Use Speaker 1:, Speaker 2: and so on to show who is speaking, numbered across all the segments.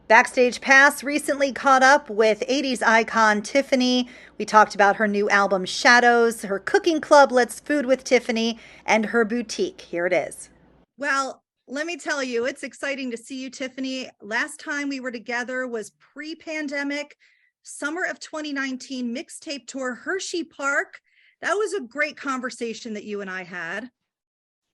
Speaker 1: Backstage Pass recently caught up with 80s icon Tiffany. We talked about her new album Shadows, her cooking club Let's Food with Tiffany, and her boutique. Here it is. Well, let me tell you, it's exciting to see you, Tiffany. Last time we were together was pre-pandemic, summer of 2019 mixtape tour, Hershey Park. That was a great conversation that you and I had.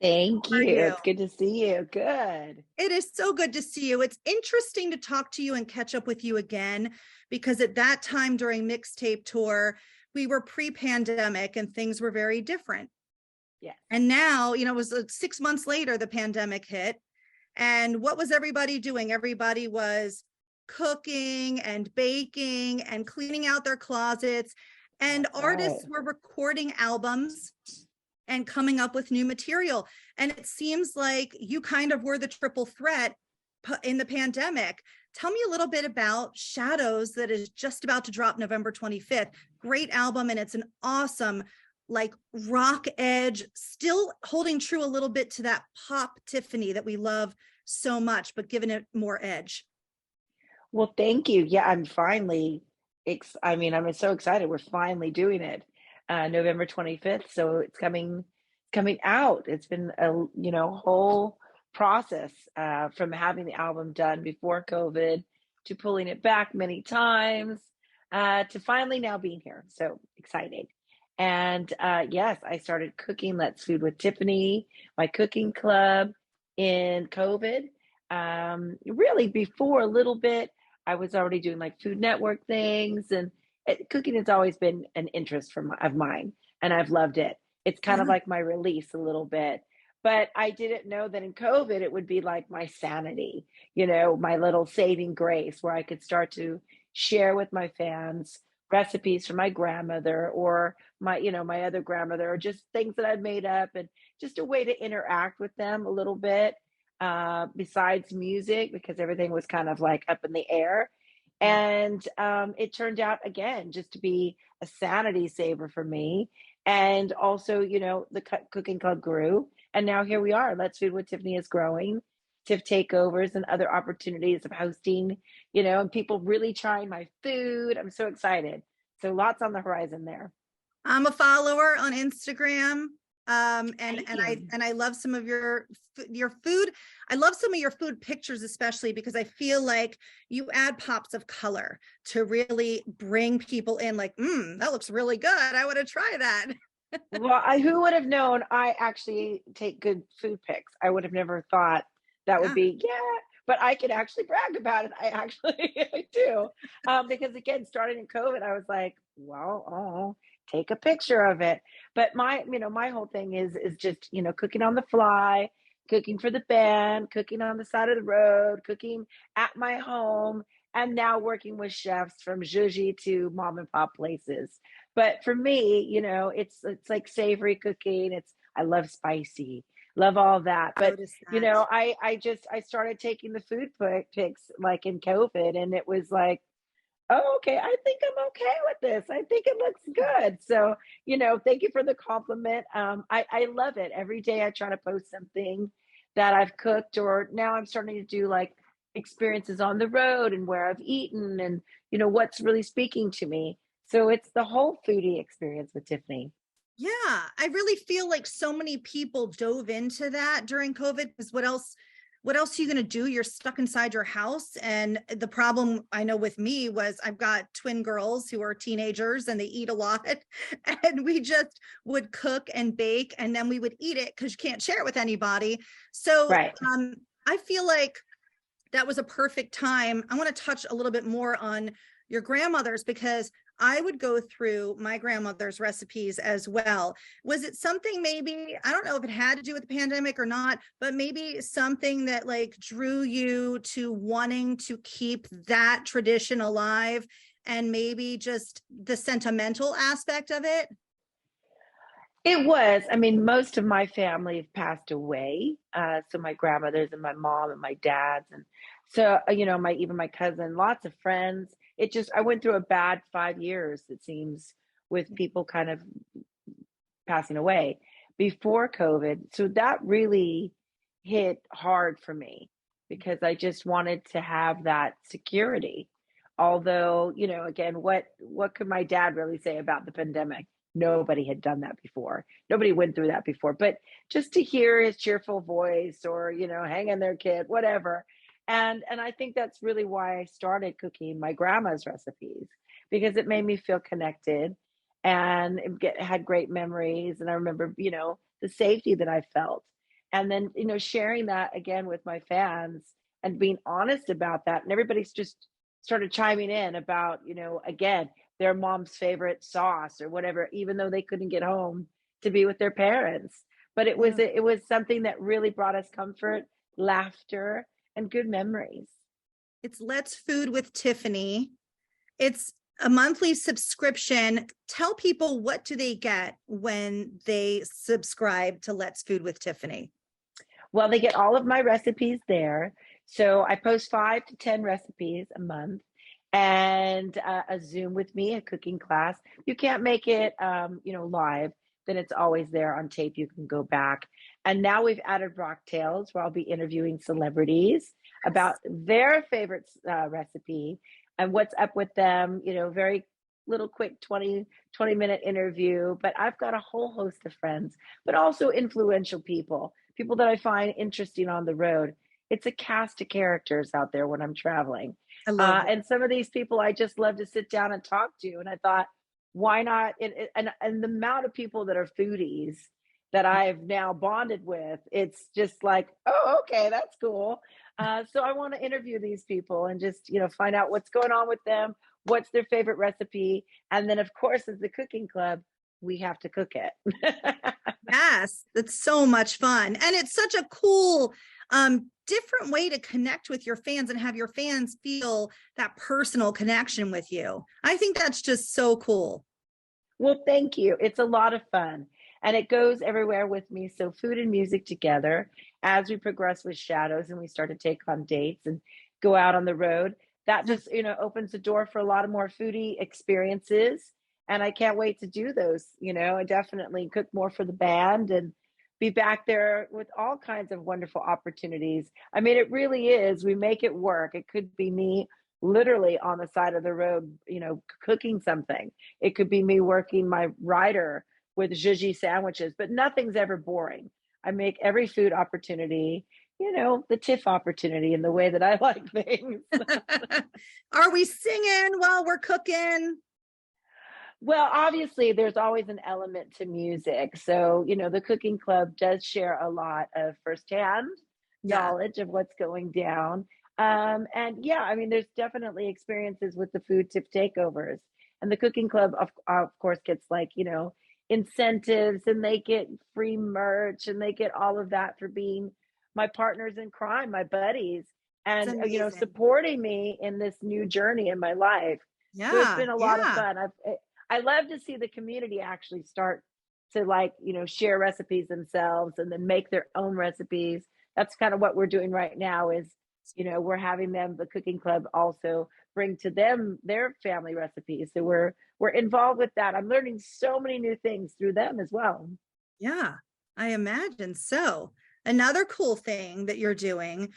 Speaker 2: Thank
Speaker 1: How are
Speaker 2: you.
Speaker 1: you?
Speaker 2: It's good to see you. Good.
Speaker 1: It is so good to see you. It's interesting to talk to you and catch up with you again because at that time during mixtape tour, we were pre-pandemic and things were very different.
Speaker 2: Yes.
Speaker 1: And now, it was 6 months later, the pandemic hit. And what was everybody doing? Everybody was cooking and baking and cleaning out their closets. And
Speaker 2: That's right.
Speaker 1: artists were recording albums and coming up with new material. And it seems like you kind of were the triple threat in the pandemic. Tell me a little bit about Shadows that is just about to drop November 25th. Great album, and it's an awesome like rock edge, still holding true a little bit to that pop Tiffany that we love so much, but giving it more edge.
Speaker 2: Well, thank you. Yeah, I'm so excited. We're finally doing it. November 25th. So it's coming out. It's been whole process from having the album done before COVID to pulling it back many times to finally now being here. So excited. And yes, I started cooking Let's Food with Tiffany, my cooking club in COVID. Really before a little bit, I was already doing like Food Network things, and cooking has always been an interest of mine, and I've loved it. It's kind of
Speaker 1: Yeah.
Speaker 2: like my release a little bit. But I didn't know that in COVID it would be like my sanity, my little saving grace where I could start to share with my fans recipes from my grandmother or my other grandmother, or just things that I've made up, and just a way to interact with them a little bit besides music, because everything was kind of like up in the air.
Speaker 1: Yeah.
Speaker 2: And it turned out again just to be a sanity saver for me. And also, the cooking club grew. And now here we are. Let's Food with Tiffany is growing. Tiff takeovers and other opportunities of hosting, and people really trying my food. I'm so excited. So lots on the horizon there.
Speaker 1: I'm a follower on Instagram. And
Speaker 2: Thank
Speaker 1: and I
Speaker 2: you.
Speaker 1: and I love some of your food. I love some of your food pictures, especially because I feel like you add pops of color to really bring people in. Like, that looks really good. I want to try that.
Speaker 2: Well, who would have known I actually take good food pics? I would have never thought that would
Speaker 1: Yeah.
Speaker 2: be, yeah, but I could actually brag about it. I actually I do. Because again, starting in COVID, I was like, well, oh, take a picture of it. But my whole thing is just, cooking on the fly, cooking for the band, cooking on the side of the road, cooking at my home, and now working with chefs from Juji to mom and pop places. But for me, it's like savory cooking. I love spicy, love all that. But
Speaker 1: Notice that.
Speaker 2: I started taking the food pics like in COVID, and it was like, oh, okay, I think I'm okay with this. I think it looks good. So, thank you for the compliment. I love it. Every day I try to post something that I've cooked, or now I'm starting to do like experiences on the road and where I've eaten, and what's really speaking to me. So it's the whole foodie experience with Tiffany.
Speaker 1: Yeah, I really feel like so many people dove into that during COVID because what else are you going to do? You're stuck inside your house. And the problem I know with me was I've got twin girls who are teenagers and they eat a lot. And we just would cook and bake and then we would eat it because you can't share it with anybody. So
Speaker 2: Right.
Speaker 1: I feel like that was a perfect time. I want to touch a little bit more on your grandmother's because I would go through my grandmother's recipes as well. Was it something maybe, I don't know if it had to do with the pandemic or not, but maybe something that like drew you to wanting to keep that tradition alive and maybe just the sentimental aspect of it?
Speaker 2: It was. I mean, most of my family have passed away. So my grandmothers and my mom and my dad's, and so my cousin, lots of friends. I went through a bad 5 years, it seems, with people kind of passing away before COVID. So that really hit hard for me. because I just wanted to have that security. Although, again, what could my dad really say about the pandemic? Nobody had done that before. Nobody went through that before. But just to hear his cheerful voice, or, hang in there, kid, whatever. And I think that's really why I started cooking my grandma's recipes, because it made me feel connected, and had great memories. And I remember, the safety that I felt. And then, sharing that again with my fans and being honest about that. And everybody's just started chiming in about, again, their mom's favorite sauce or whatever, even though they couldn't get home to be with their parents. But
Speaker 1: Yeah.
Speaker 2: it was something that really brought us comfort, laughter, and good memories.
Speaker 1: It's Let's Food with Tiffany. It's a monthly subscription. Tell people, what do they get when they subscribe to Let's Food with Tiffany?
Speaker 2: Well, they get all of my recipes there. So I post 5 to 10 recipes a month, and a Zoom with me, a cooking class. You can't make it, live, then it's always there on tape. You can go back. And now we've added Rocktails, where I'll be interviewing celebrities about their favorite recipe and what's up with them. Very little quick 20-minute interview. But I've got a whole host of friends, but also influential people that I find interesting on the road. It's a cast of characters out there when I'm traveling.
Speaker 1: I love it.
Speaker 2: And some of these people I just love to sit down and talk to. And I thought, why not? And the amount of people that are foodies that I've now bonded with, it's just like, oh, okay, that's cool. So I want to interview these people and just, find out what's going on with them, what's their favorite recipe. And then, of course, as the cooking club, we have to cook it.
Speaker 1: Yes, that's so much fun. And it's such a cool, different way to connect with your fans and have your fans feel that personal connection with you. I think that's just so cool.
Speaker 2: Well, thank you. It's a lot of fun, and it goes everywhere with me. So food and music together as we progress with Shadows and we start to take on dates and go out on the road. That just, opens the door for a lot of more foodie experiences. And I can't wait to do those. I definitely cook more for the band and be back there with all kinds of wonderful opportunities. I mean, it really is. We make it work. It could be me literally on the side of the road, cooking something. It could be me working my rider with zhuzhi sandwiches, but nothing's ever boring. I make every food opportunity, the TIFF opportunity in the way that I like things.
Speaker 1: Are we singing while we're cooking?
Speaker 2: Well, obviously, there's always an element to music. So, the cooking club does share a lot of firsthand
Speaker 1: Yeah.
Speaker 2: knowledge of what's going down. And yeah, I mean, there's definitely experiences with the food tip takeovers. And the cooking club, of course, gets like, incentives, and they get free merch, and they get all of that for being my partners in crime, my buddies,
Speaker 1: It's
Speaker 2: and,
Speaker 1: amazing.
Speaker 2: supporting me in this new journey in my life. So it's
Speaker 1: Yeah.
Speaker 2: been a lot of
Speaker 1: Yeah.
Speaker 2: fun. I love to see the community actually start to, like, share recipes themselves and then make their own recipes. That's kind of what we're doing right now is, we're having them, the cooking club, also bring to them their family recipes. So we're involved with that. I'm learning so many new things through them as well.
Speaker 1: Yeah. I imagine so. Another cool thing that you're doing,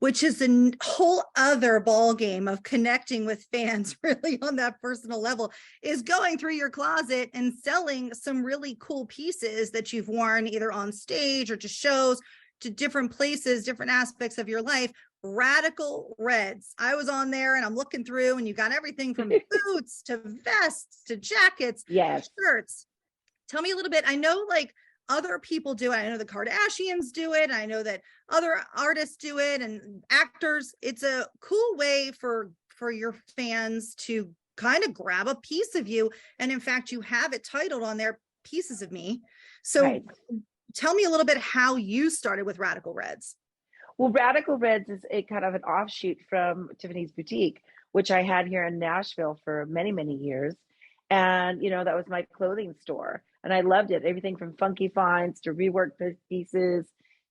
Speaker 1: which is a whole other ball game of connecting with fans really on that personal level, is going through your closet and selling some really cool pieces that you've worn either on stage or to shows, to different places, different aspects of your life. Radikal Redz. I was on there and I'm looking through, and you got everything from boots to vests to jackets,
Speaker 2: Yes.
Speaker 1: shirts. Tell me a little bit. I know like other people do it. I know the Kardashians do it. I know that other artists do it and actors. It's a cool way for your fans to kind of grab a piece of you. And in fact, you have it titled on there, Pieces of Me. So
Speaker 2: Right.
Speaker 1: tell me a little bit how you started with Radikal Redz.
Speaker 2: Well, Radikal Redz is a kind of an offshoot from Tiffany's Boutique, which I had here in Nashville for many, many years. And, that was my clothing store. And I loved it. Everything from funky finds to reworked pieces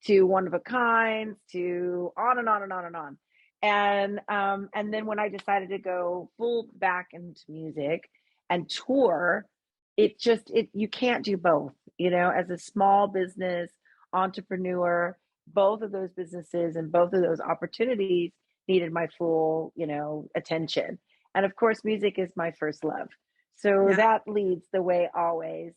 Speaker 2: to one of a kinds to on and on and on and on. And then when I decided to go full back into music and tour, it you can't do both, as a small business entrepreneur. both of those businesses and both of those opportunities needed my full, attention. And of course, music is my first love. So
Speaker 1: Yeah.
Speaker 2: that leads the way always.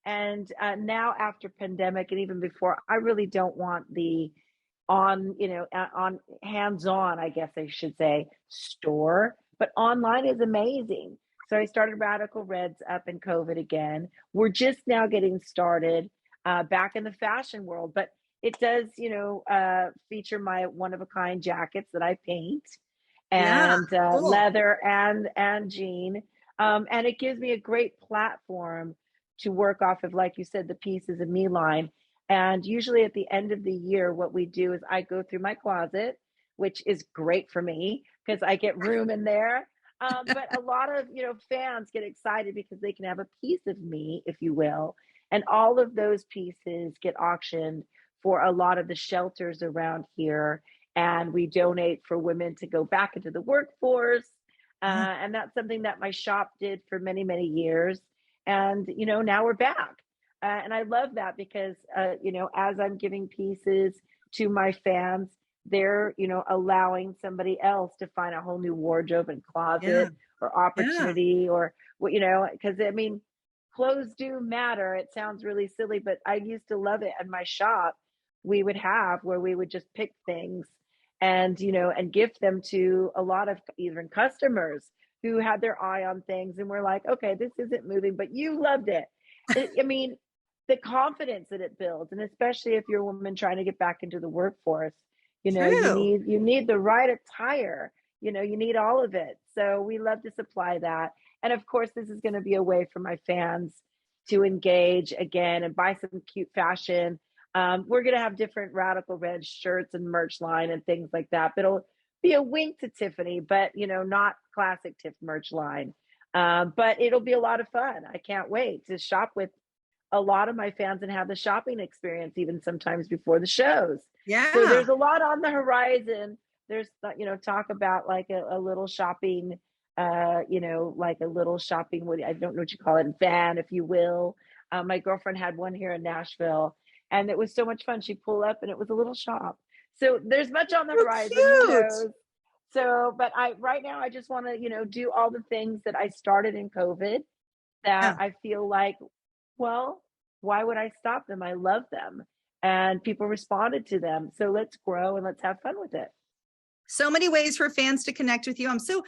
Speaker 2: And now after pandemic and even before, I really don't want the on hands-on, I guess I should say, store, but online is amazing. So I started Radikal Redz up in COVID again. We're just now getting started back in the fashion world, but it does, feature my one-of-a-kind jackets that I paint,
Speaker 1: Yeah.
Speaker 2: and
Speaker 1: Cool.
Speaker 2: leather and jean. And it gives me a great platform to work off of, like you said, the pieces of me line. And usually at the end of the year, what we do is I go through my closet, which is great for me because I get room in there. But a lot of fans get excited because they can have a piece of me, if you will, and all of those pieces get auctioned for a lot of the shelters around here, and we donate for women to go back into the workforce.
Speaker 1: Oh,
Speaker 2: And that's something that my shop did for many, many years. And, now we're back. And I love that because, as I'm giving pieces to my fans, they're, allowing somebody else to find a whole new wardrobe and
Speaker 1: yeah.
Speaker 2: closet or
Speaker 1: Yeah.
Speaker 2: opportunity or what, because I mean, clothes do matter. It sounds really silly, but I used to love it at my shop. We would have where we would just pick things and and gift them to a lot of even customers who had their eye on things and we're like, okay, this isn't moving, but you loved it. I mean, the confidence that it builds, and especially if you're a woman trying to get back into the workforce, you
Speaker 1: True.
Speaker 2: need the right attire. You need all of it. So we love to supply that. And of course, this is going to be a way for my fans to engage again and buy some cute fashion. We're going to have different Radikal Red shirts and merch line and things like that. But it'll be a wink to Tiffany, but not classic Tiff merch line. But it'll be a lot of fun. I can't wait to shop with a lot of my fans and have the shopping experience even sometimes before the shows. So
Speaker 1: Yeah.
Speaker 2: there's a lot on the horizon. There's talk about like a little shopping, like a little shopping, what I don't know what you call it, van, if you will. My girlfriend had one here in Nashville and it was so much fun. She'd pull up and it was a little shop. So there's much on the
Speaker 1: So
Speaker 2: horizon, who
Speaker 1: cute.
Speaker 2: knows? So, but right now I just want to, do all the things that I started in COVID that
Speaker 1: Yeah.
Speaker 2: I feel like, well, why would I stop them? I love them and people responded to them. So let's grow and let's have fun with it.
Speaker 1: So many ways for fans to connect with you. I'm so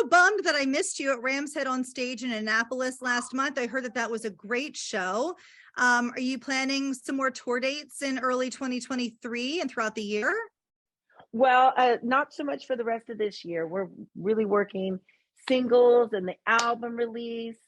Speaker 1: bummed that I missed you at Ram's Head on stage in Annapolis last month. I heard that that was a great show. Are you planning some more tour dates in early 2023 and throughout the year?
Speaker 2: Well, not so much for the rest of this year. We're really working singles and the album release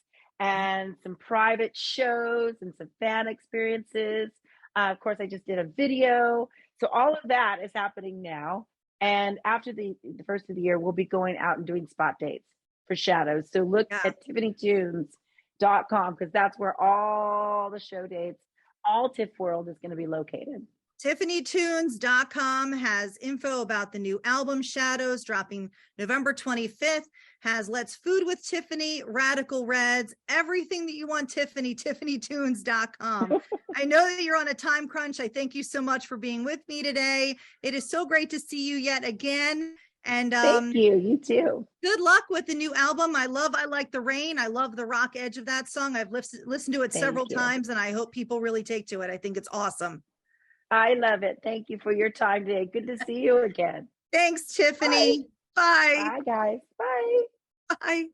Speaker 2: and some private shows and some fan experiences. Of course, I just did a video. So all of that is happening now. And after the first of the year, we'll be going out and doing spot dates for shadows. So look
Speaker 1: Yeah.
Speaker 2: at tiffanytunes.com because that's where all the show dates, all Tiff World is going to be located.
Speaker 1: TiffanyTunes.com has info about the new album Shadows dropping November 25th, has Let's Food with Tiffany, Radikal Redz, everything that you want, Tiffany, TiffanyTunes.com. I know that you're on a time crunch. I thank you so much for being with me today. It is so great to see you yet again. And
Speaker 2: Thank you. You too.
Speaker 1: good luck with the new album. I Like the Rain. I love the rock edge of that song. I've listened to it several
Speaker 2: Thank you.
Speaker 1: times and I hope people really take to it. I think it's awesome.
Speaker 2: I love it. Thank you for your time today. Good to see you again.
Speaker 1: Thanks,
Speaker 2: Bye.
Speaker 1: Tiffany. Bye.
Speaker 2: Bye, guys. Bye.
Speaker 1: Bye.